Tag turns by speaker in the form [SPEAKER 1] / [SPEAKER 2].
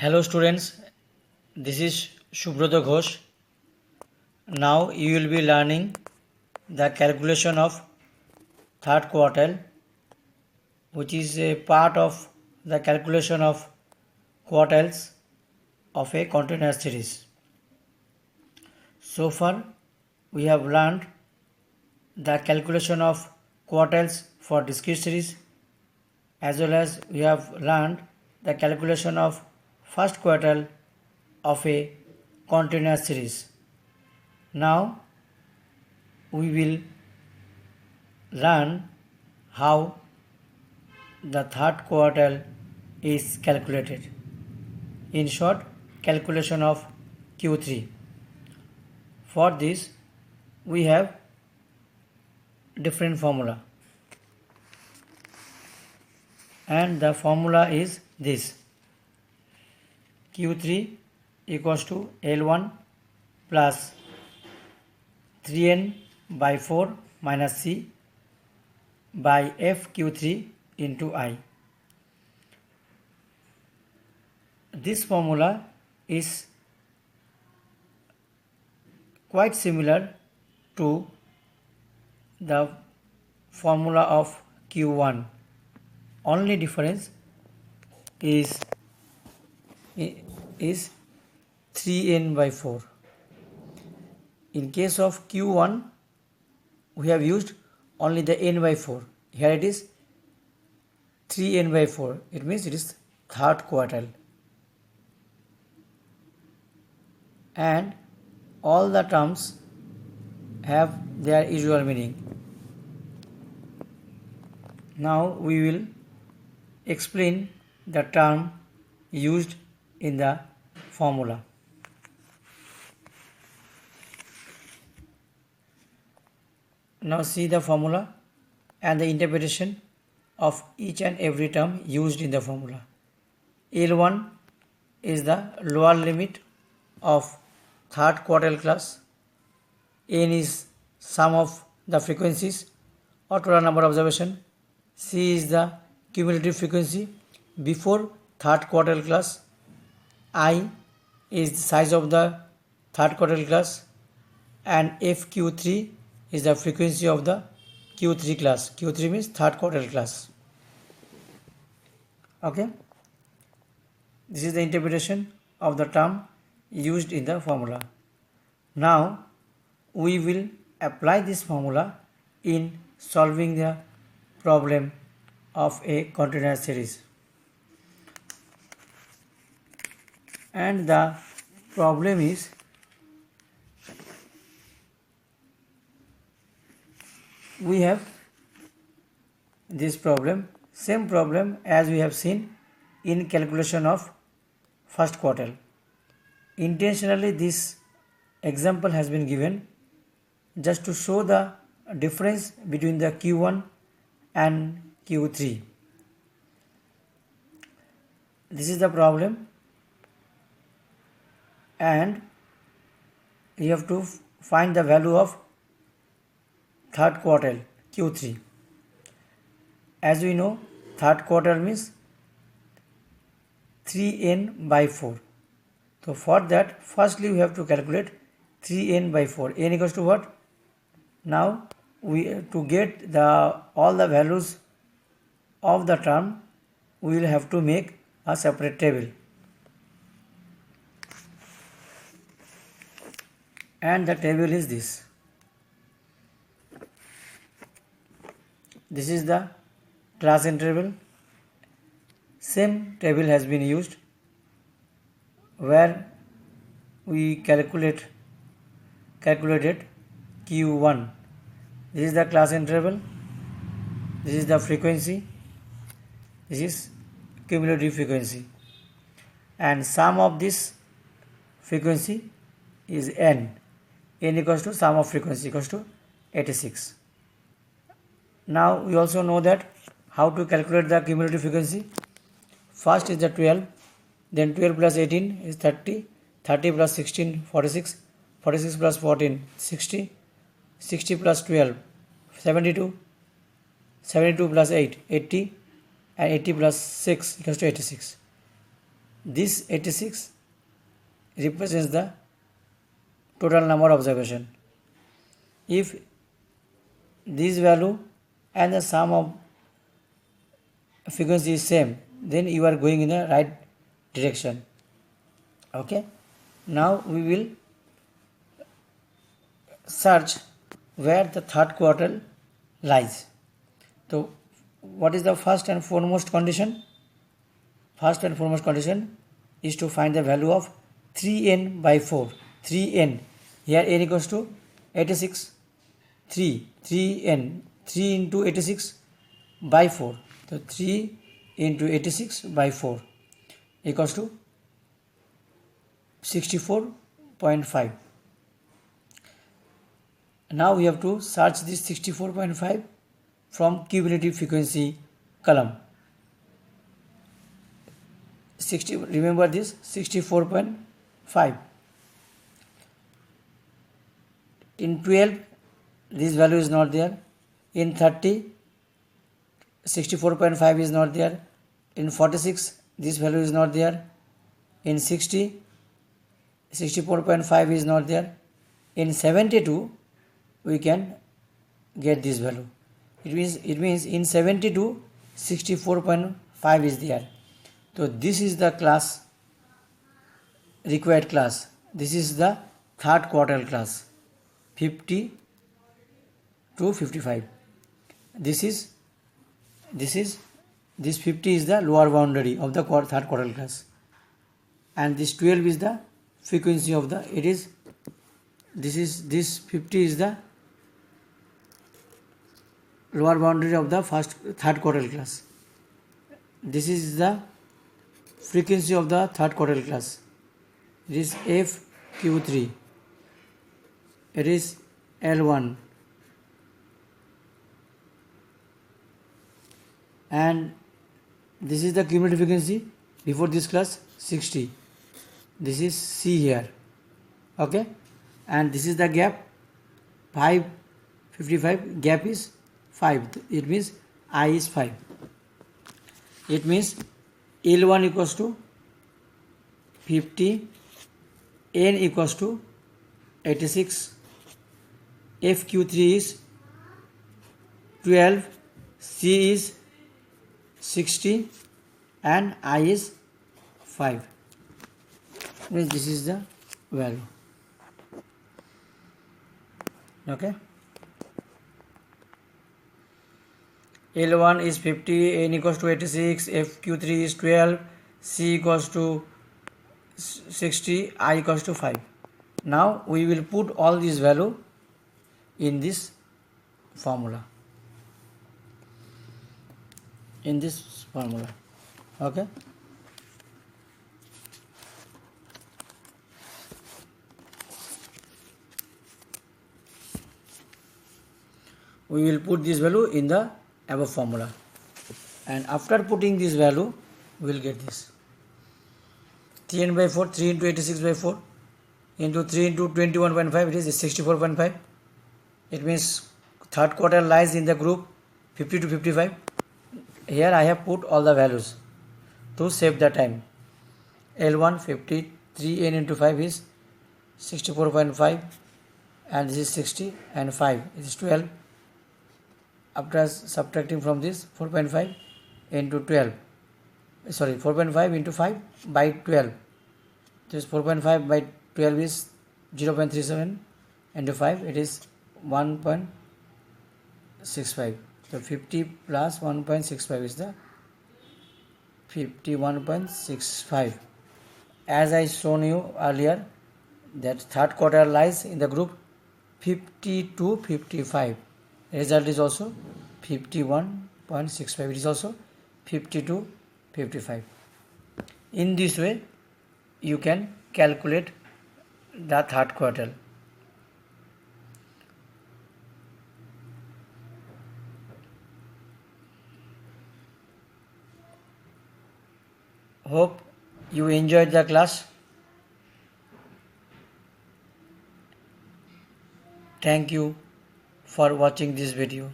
[SPEAKER 1] Hello students, this is Shubhrata Ghosh. Now you will be learning the calculation of third quartile, which is a part of the calculation of quartiles of a continuous series. So far we have learned the calculation of quartiles for discrete series, as well as we have learned the calculation of first quartile of a continuous series. Now we will learn how the third quartile is calculated. In short, calculation of Q3. For this, we have different formula, and the formula is this: Q3 equals to L1 plus 3n by 4 minus C by FQ3 into I. This formula is quite similar to the formula of Q1. Only difference is 3n by 4. In case of Q1, we have used only the n by 4. Here it is 3n by 4. It means it is third quartile. And all the terms have their usual meaning. Now we will explain the term used in the formula. Now see the formula and the interpretation of each and every term used in the formula. L1 is the lower limit of third quartile class. N is sum of the frequencies or total number of observation. C is the cumulative frequency before third quartile class. I is the size of the third quartile class, and FQ3 is the frequency of the Q3 class. Q3 means third quartile class. Okay. This is the interpretation of the term used in the formula. Now we will apply this formula in solving the problem of a continuous series. And the problem is we have this problem, same problem as we have seen in calculation of first quartile. Intentionally this example has been given just to show the difference between the Q1 and Q3. This is the problem, and you have to find the value of third quartile Q3. As we know, third quartile means 3n by 4. So for that, firstly we have to calculate 3n by 4. N equals to what? Now to get all the values of the term, we will have to make a separate table. And the table is this. This is the class interval. Same table has been used where we calculated Q1. This is the class interval. This is the frequency. This is cumulative frequency. And sum of this frequency is n. N equals to sum of frequency equals to 86. Now we also know that how to calculate the cumulative frequency. First is the 12, then 12 plus 18 is 30, 30 plus 16 46, 46 plus 14 60, 60 plus 12 72, 72 plus 8 80, and 80 plus 6 equals to 86. this 86 represents the total number of observation. If this value and the sum of frequency is same, then you are going in the right direction. Okay, now we will search where the third quartile lies. So what is the first and foremost condition? First and foremost condition is to find the value of 3n by 4. 3n, here n equals to 86, 3n, 3 into 86 by 4. So 3 into 86 by 4 equals to 64.5. Now we have to search this 64.5 from cumulative frequency column. Remember this 64.5. In 12 this value is not there. In 30 64.5 is not there. In 46 this value is not there. In 60 64.5 is not there. In 72 we can get this value. It means in 72 64.5 is there. So this is the class, required class. This is the third quartile class, 50 to 55. This 50 is the lower boundary of the third quartile class, and this 12 is the frequency of the, this 50 is the lower boundary of the third quartile class. This is the frequency of the third quartile class. It is FQ3. It is L1. And this is the cumulative frequency before this class, 60. This is C here. Okay. And this is the gap, 555. Gap is 5. It means I is 5. It means L1 equals to 50, N equals to 86, FQ3 is 12, C is 60, and I is 5. Means this is the value. Okay. L1 is 50, N equals to 86, FQ3 is 12, C equals to 60, I equals to 5. Now we will put all these value in this formula. Okay. We will put this value in the above formula, and after putting this value we will get this 3n by 4, 3 into 86 by 4 into 3 into 21.5, it is 64.5. It means third quartile lies in the group 50 to 55. Here I have put all the values to save the time. L1 50, 3n into 5 is 64.5, and this is 60, and 5 is 12. After subtracting from this 4.5 into 12, 4.5 into 5 by 12. This 4.5 by 12 is 0.37 into 5, it is 1.65. So 50 plus 1.65 is the 51.65. As I shown you earlier, that third quartile lies in the group 50 to 55. Result is also 51.65. It is also 50 to 55. In this way you can calculate the third quartile. Hope you enjoyed the class. Thank you for watching this video.